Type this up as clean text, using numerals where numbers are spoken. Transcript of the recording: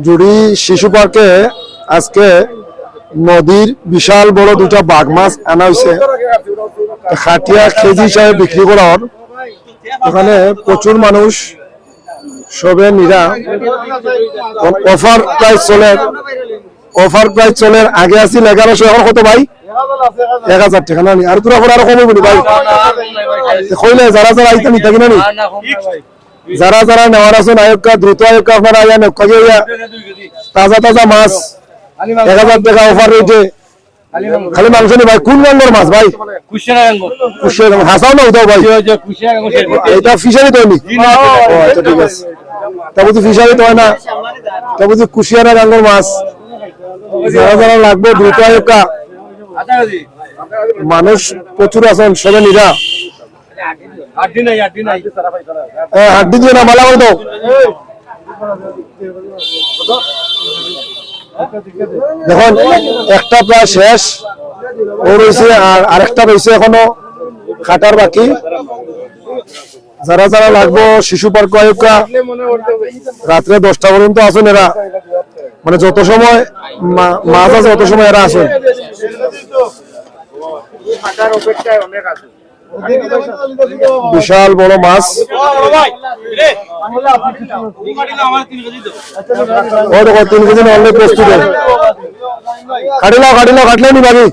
জুড়ি শিশু পার্কে আজকে নদীর বিশাল বড় দুটা বাঘ মাছ আনা হয়েছে, খাটিয়া কেজি হিসাবে বিক্রি করার। ওখানে প্রচুর মানুষ, সবে নিরা অফার প্রাইস চলে। আগে আছিল 1100, এখন কত ভাই? 1000 টাকা না? আর তোরা আরো কমে বলি ভাই, কইলে যারা যারা আইতে নিতে কিনা নি, যারা যারা নেওয়ার আছেন আয়োগকা দ্রুত আয়োগকা আপনারা আইয়া নেওয়া গিয়া তাজা তাজা মাছ 1000 টাকা অফার রয়েছে। খালি মাংস নি ভাই, কোন রঙের মাছ ভাই? কুশিয়া হাসাও না উঠাও ভাই, এটা ফিশারি তো নি? আচ্ছা ঠিক আছে, তা বুঝি ফিশারি তো হয় না, তা বুঝি কুশিয়ারা রঙের মাছ। যারা যারা লাগবে দ্রুত আয়োগকা, মানুষ প্রচুর আছেন, সবে নিরা হাড্ডি দিয়ে না মালা করে দাও। দেখুন একটা প্রায় শেষ ও রয়েছে, আর আরেকটা রয়েছে এখনো খাটার বাকি। যারা যারা লাগবো শিশু পার্ক আয়োগকা রাত্রে 10টা পর্যন্ত আসুন। এরা মানে যত সময় মাছ আছে তত সময় এরা আসুন। বিশাল বড় মাছ, 3 কেজি অলরেডি প্রস্তুত। কাটিলাও নি বাকি।